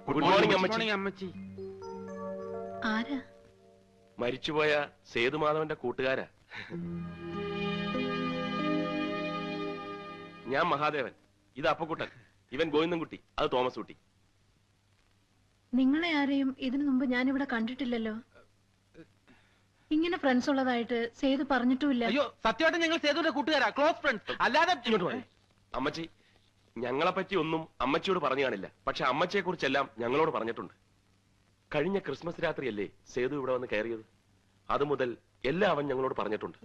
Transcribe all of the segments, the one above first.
Good morning അമ്മച്ചി. ആരാ? മരിച്ചുപോയ സേതുമാധവന്റെ കൂട്ടുകാരാ. ഞാൻ മഹാദേവൻ, ഇത് അപ്പക്കുട്ടൻ, ഇവൻ ഗോവിന്ദൻകുട്ടി, അത് തോമസ് കുട്ടി. നിങ്ങളെ ആരെയും ഇതിനു മുമ്പ് ഞാനിവിടെ കണ്ടിട്ടില്ലല്ലോ. ഇങ്ങനെ ഫ്രണ്ട്സ് ഉള്ളതായിട്ട് സേതു പറഞ്ഞിട്ടുമില്ല. അയ്യോ, സത്യമായിട്ട് ഞങ്ങൾ സേതുവിന്റെ കൂട്ടുകാരാ, ക്ലോസ് ഫ്രണ്ട്സ്. അല്ലാതെ അമ്മച്ചി, ഞങ്ങളെ പറ്റി ഒന്നും അമ്മച്ചിയോട് പറഞ്ഞു കാണില്ല. പക്ഷെ അമ്മച്ചിയെ കുറിച്ചെല്ലാം ഞങ്ങളോട് പറഞ്ഞിട്ടുണ്ട്. കഴിഞ്ഞ ക്രിസ്മസ് രാത്രിയല്ലേ സേതു ഇവിടെ വന്ന് കയറിയത്? അതുമുതൽ എല്ലാം അവൻ ഞങ്ങളോട് പറഞ്ഞിട്ടുണ്ട്.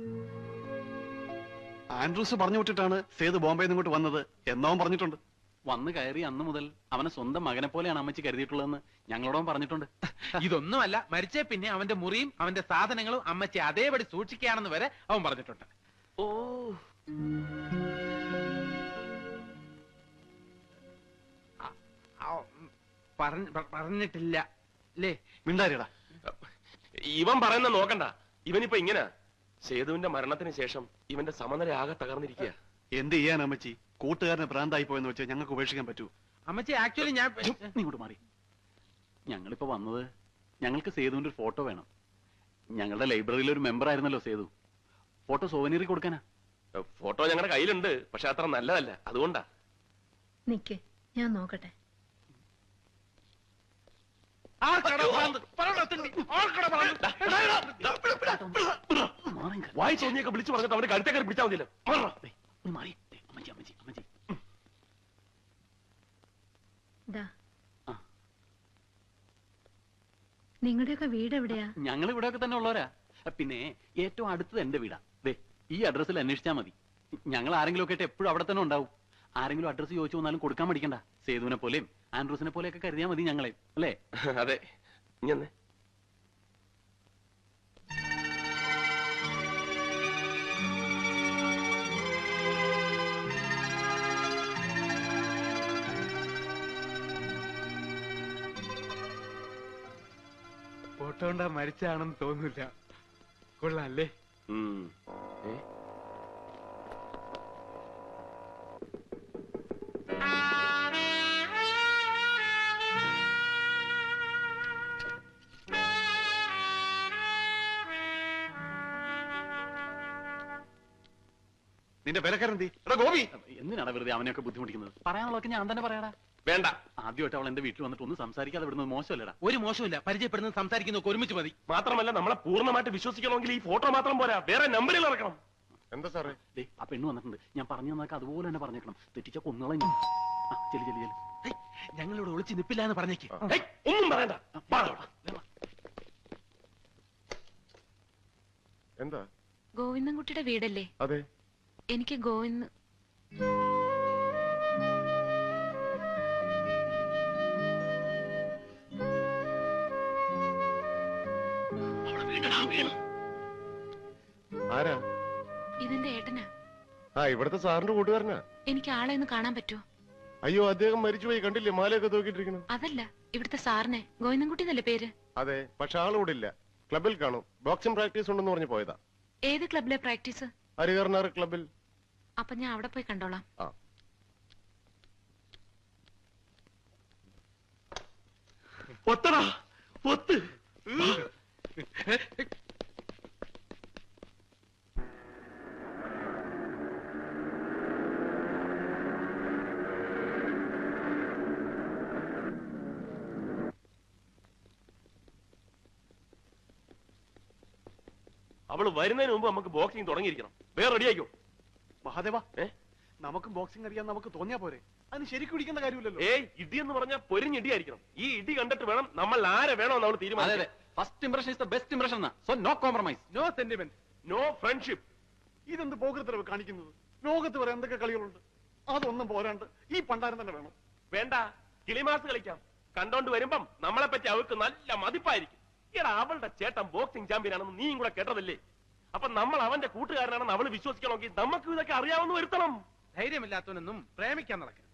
ആൻഡ്രൂസ് പറഞ്ഞു വിട്ടിട്ടാണ് സേതു ബോംബെയിൽ നിന്ന് ഇങ്ങോട്ട് വന്നത് എന്നവൻ പറഞ്ഞിട്ടുണ്ട്. വന്ന് കയറി അന്ന് മുതൽ അവനെ സ്വന്തം മകനെ പോലെയാണ് അമ്മച്ചി കരുതിയിട്ടുള്ളതെന്ന് ഞങ്ങളോടും പറഞ്ഞിട്ടുണ്ട്. ഇതൊന്നുമല്ല, മരിച്ചേ പിന്നെ അവന്റെ മുറിയും അവന്റെ സാധനങ്ങളും അമ്മച്ചി അതേപടി സൂക്ഷിക്കുകയാണെന്ന് വരെ അവൻ പറഞ്ഞിട്ടുണ്ട്. ഓ, പറഞ്ഞിട്ടില്ല അല്ലേ? മിണ്ടാരിടാ. ഇവൻ പറയുന്ന നോക്കണ്ട. ഇവനിപ്പോ ഇങ്ങനെ സേതുവിന്റെ മരണത്തിന് ശേഷം ഇവന്റെ സമനില ആകെ തകർന്നിരിക്കുക. എന്ത് ചെയ്യാൻ അമ്മച്ചി? കൂട്ടുകാരന് ഭ്രാന്തായി പോയെന്ന് വെച്ച് ഞങ്ങൾക്ക് ഉപേക്ഷിക്കാൻ പറ്റൂ? അമ്മച്ചി, ആക്ച്വലി ഞാൻ നീ ഇങ്ങോട്ട് മാറി. ഞങ്ങളിപ്പോ വന്നത് ഞങ്ങൾക്ക് സേതുവിന്റെ ഒരു ഫോട്ടോ വേണം. ഞങ്ങളുടെ ലൈബ്രറിയിലെ ഒരു മെമ്പർ ആയിരുന്നല്ലോ സേതു. ഫോട്ടോ സോവനീറി കൊടുക്കാനാ. ഫോട്ടോ ഞങ്ങളുടെ കയ്യിലുണ്ട്, പക്ഷെ അത്ര നല്ലതല്ല, അതുകൊണ്ടാ. നിക്ക്, ഞാൻ നോക്കട്ടെ. വായി തോന്നിയൊക്കെ വിളിച്ചു പറഞ്ഞിട്ട് അവന്റെ കഴുത്തേക്കാർ പിടിച്ചാൽ മതിയല്ലോ. നിങ്ങളുടെയൊക്കെ വീട് എവിടെയാ? ഞങ്ങൾ ഇവിടെയൊക്കെ തന്നെ ഉള്ളവരാ. പിന്നെ ഏറ്റവും അടുത്തത് എന്റെ വീടാ. ഈ അഡ്രസ്സിൽ അന്വേഷിച്ചാൽ മതി. ഞങ്ങൾ ആരെങ്കിലും ഒക്കെ എപ്പോഴും അവിടെ തന്നെ ഉണ്ടാവും. ആരെങ്കിലും അഡ്രസ് ചോദിച്ചു വന്നാലും കൊടുക്കാൻ മടിക്കണ്ട. സേതുവിനെ പോലെയും ആൻഡ്രൂസിനെ പോലെയൊക്കെ കരുതിയാൽ മതി ഞങ്ങളെ, അല്ലേ? അതെ. ഇങ്ങനെ ഫോട്ടോ കൊണ്ടാ മരിച്ചാണെന്ന് തോന്നില്ല. കൊള്ളാല്ലേ? നിന്റെ വിലക്കാരെന്തി? എടാ ഗോപി, എന്തിനാണ് വെറുതെ അവനെയൊക്കെ ബുദ്ധിമുട്ടിക്കുന്നത്? പറയാനുള്ളതൊക്കെ ഞാൻ തന്നെ പറയാടാ. വേണ്ട. ആദ്യമായിട്ട് അവൾ എന്റെ വീട്ടിൽ വന്നിട്ട് ഒന്നും സംസാരിക്കാതെ വിടുന്നത് മോശമല്ലടാ. ഒരു മോശമില്ല, പരിചയപ്പെടുന്നത് സംസാരിക്കുന്നതൊക്കെ ഒരുമിച്ച് മതി. മാത്രമല്ല, നമ്മളെ പൂർണ്ണമായിട്ട് വിശ്വസിക്കണമെങ്കിൽ ഈ ഫോട്ടോ മാത്രം പോരാ, വേറെ നമ്പറിൽ ഇറക്കണം. എന്താ സാറേ? ആ പെണ്ണ് വന്നിട്ടുണ്ട്. ഞാൻ പറഞ്ഞു തന്നൊക്കെ അതുപോലെ തന്നെ പറഞ്ഞേക്കണം. തെറ്റിച്ച കൊന്നുകളെ. ചെല്ലി ചെല്ലി ചെല്ലി. ഞങ്ങളിവിടെ ഒളിച്ച് നിപ്പില്ല എന്ന് പറഞ്ഞേക്ക്. ഒന്നും പറയണ്ട. എന്താ? ഗോവിന്ദൻകുട്ടിയുടെ വീടല്ലേ? അതെ. എനിക്ക് ഗോവിന്ദ് ആരാ? ഇതിന്റെ ഏട്ടനാ. ഇവിടുത്തെ സാറിന്റെ കൂട്ടുകാരനാ. എനിക്ക് ആളെ ഒന്ന് കാണാൻ പറ്റുമോ? അയ്യോ, അദ്ദേഹം മരിച്ചുപോയി. കണ്ടില്ലേ മാലയൊക്കെ തൂക്കിട്ടിരിക്കുന്നു? അതല്ല, ഇവിടുത്തെ സാറിനെ. ഗോവിന്ദൻകുട്ടി എന്നല്ലേ പേര്? അതെ, പക്ഷെ ആളിവിടെ ഇല്ല. ക്ലബിൽ കാണും. ബോക്സിംഗ് പ്രാക്ടീസ് ഉണ്ടെന്ന് പറഞ്ഞു പോയതാ. ഏത് ക്ലബിലെ പ്രാക്ടീസ്? ഹരികർണർ ക്ലബിൽ. അപ്പൊ ഞാൻ അവിടെ പോയി കണ്ടോളാം. ഒത്തടാ, ഒത്ത്. അവള് വരുന്നതിന് മുമ്പ് നമുക്ക് ബോക്സിംഗ് തുടങ്ങിയിരിക്കണം. വേറെ റെഡിയാക്കോ? മഹാദേവ, നമുക്ക് ബോക്സിംഗ് അറിയാൻ നമുക്ക് തോന്നിയാ പോരെ? അതിന് ശരിക്കും ഇടിക്കുന്ന കാര്യമില്ലല്ലോ. ഇടി എന്ന് പറഞ്ഞാൽ പൊരിഞ്ഞിടിയായിരിക്കണം. ഈ ഇടി കണ്ടിട്ട് വേണം നമ്മൾ ആരെ വേണോ നമ്മൾ തീരുമാനിക്കാൻ. First impression is the best impression. So no compromise, no sentiment, no friendship. ഇതെന്ത് പോകൃത്തരവ് കാണിക്കുന്നത്? ലോകത്ത് വരെ എന്തൊക്കെ കളികളുണ്ട്. അതൊന്നും പോരാണ്ട് ഈ പണ്ടാരം തന്നെ വേണം. വേണ്ട, കിളിമാസ് കളിക്കാം. കണ്ടോണ്ട് വരുമ്പം നമ്മളെ പറ്റി അവർക്ക് നല്ല മതിപ്പായിരിക്കും. എടാ, അവളുടെ ചേട്ടൻ ബോക്സിംഗ് ചാമ്പ്യൻ ആണെന്ന് നീയും കൂടെ കേട്ടതല്ലേ? അപ്പൊ നമ്മൾ അവന്റെ കൂട്ടുകാരനാണെന്ന് അവള് വിശ്വസിക്കണമെങ്കിൽ നമുക്ക് ഇതൊക്കെ അറിയാവുന്ന വരുത്തണം. ധൈര്യമില്ലാത്തവനൊന്നും പ്രേമിക്കാൻ നടക്കണം.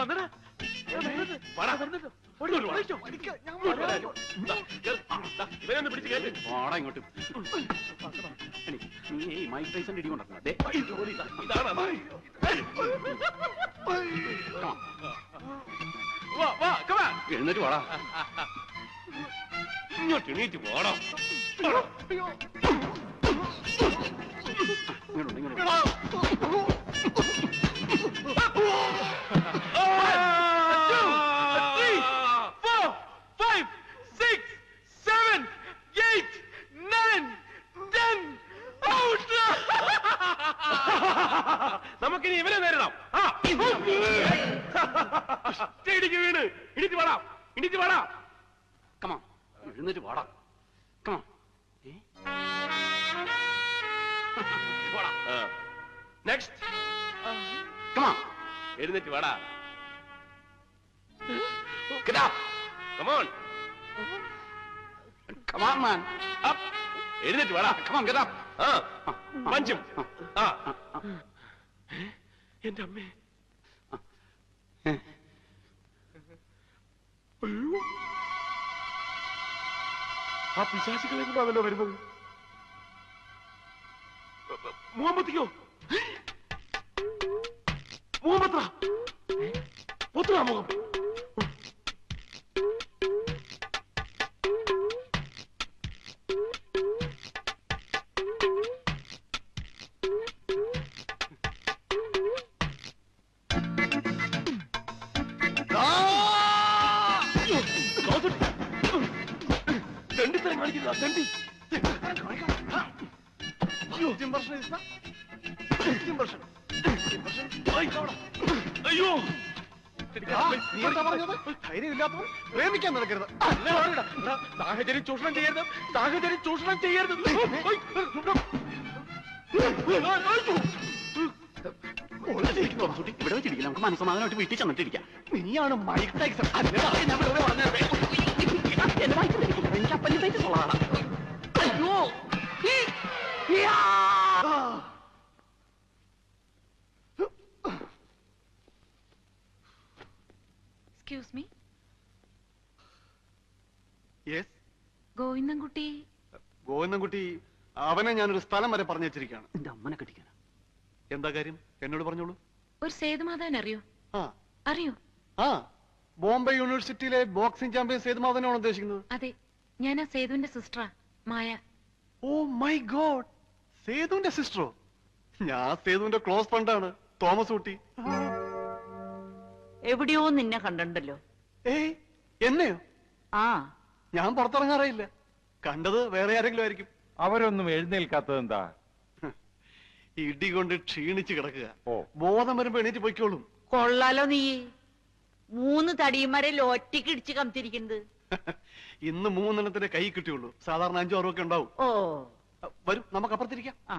വന്നടാ. ഇവനൊന്ന് പിടിച്ച് കേട്ട്. ഓടാ ഇങ്ങോട്ട്. എണീ, നീ മൈക്ക് ടൈസന്റെ ഇടി കൊണ്ടിരുന്ന ഇതാണ് അമ്മ. എഴുന്നേറ്റ് പോടാ. ഇങ്ങോട്ട് എണീറ്റ് പോടാ. ഇങ്ങോട്ട് ഇങ്ങോട്ട്. 5, 6, 7, 8, 9, 10. നമുക്കിനി ഇവരെ നേരിടാം. ഇടിക്ക് വീണ് ഇടിച്ച് വാടാ, ഇടിച്ച് വാടാ. കമാ, എഴുന്നേറ്റ് പോടാ. കമാ. നെക്സ്റ്റ് കമാ. എഴുന്നേറ്റ് വാടാ. Get up. Come on. Come on, man. Up. എഴുന്നേറ്റ് വാടാ. Come on, get up. പഞ്ചും. എന്റെ അമ്മേ. അയ്യോ. ആ പിശാചികളെ കൊണ്ടാണല്ലോ വരുന്നത്. മുഹമ്മദിക്കോ? മുഹമ്മദ് ഒത്തുറാ മുഖം. തെണ്ടിത്തരം കാണിക്കുന്ന തെണ്ടി. അയ്യോ, ധൈര്യമില്ലാത്തവൻ പ്രേമിക്കാൻ നടക്കരുത്. സാഹചര്യം ചൂഷണം ചെയ്യരുത്, സാഹചര്യം ചൂഷണം ചെയ്യരുത്. ഇവിടെ വെച്ചിരിക്കില്ല, നമുക്ക് മനസ്സമാധാനമായിട്ട് വീട്ടിൽ ചെന്നിട്ടിരിക്കാം. നീയാണ് മൈക്ക് ടൈസൺ. ഞാൻ വെറുതെ പറഞ്ഞത്. എന്റെ മൈക്ക് ധരിക്കില്ല, എനിക്ക് അപ്പൻഡിസൈറ്റിസ് ഉള്ളതാണ്. അയ്യോ. Excuse me, yes, Govindankutty. Govindankutty, അവനെ ഞാനൊരു സ്ഥലം വരെ പറഞ്ഞു വെച്ചിരിക്കുകയാണ്. എന്റെ അമ്മനെ കടിക്കാനാ. എന്താ കാര്യം? എന്നോട് പറഞ്ഞോളൂ. ഒരു സേതുമാധവൻ അറിയോ? ആ അറിയോ? ആ, ബോംബെ യൂണിവേഴ്സിറ്റിയിലെ ബോക്സിംഗ് ചാമ്പ്യൻ സേതുമാധവനാണ് ഉദ്ദേശിക്കുന്നത്. അതെ, ഞാൻ ആ സേതുവിന്റെ സിസ്റ്ററാ, മായ. Oh my God, സേതുവിന്റെ സിസ്റ്ററോ? ഞാൻ സേതുവിന്റെ ക്ലോസ് ഫ്രണ്ടാണ്, തോമസ് ഊട്ടി. എവിടെയോ നിന്നെ കണ്ടിട്ടുണ്ടല്ലോ. ഏയ്, എന്നെയോ? ആ, ഞാൻ പുറത്തിറങ്ങാറില്ല. കണ്ടത് വേറെ ആരെങ്കിലും ആയിരിക്കും. അവരൊന്നും എഴുന്നേൽക്കാത്തത് എന്താ? ഇടി കൊണ്ട് ക്ഷീണിച്ച് കിടക്കുക. ഓ. ബോധം വരുമ്പോ എണീറ്റ് പൊയ്ക്കോളും. കൊള്ളാലോ നീ. 3 തടിയന്മാരെ ഒറ്റയ്ക്ക് ഇടിച്ച് കമത്തിരിക്കുന്നത്. ഇന്ന് 3 എണ്ണത്തിന്റെ കൈ കിട്ടിയുള്ളൂ. സാധാരണ 5 6 ഒക്കെ ഉണ്ടാവും. ഓ, വരും, നമുക്ക് അപ്പുറത്തിരിക്കാം. ആ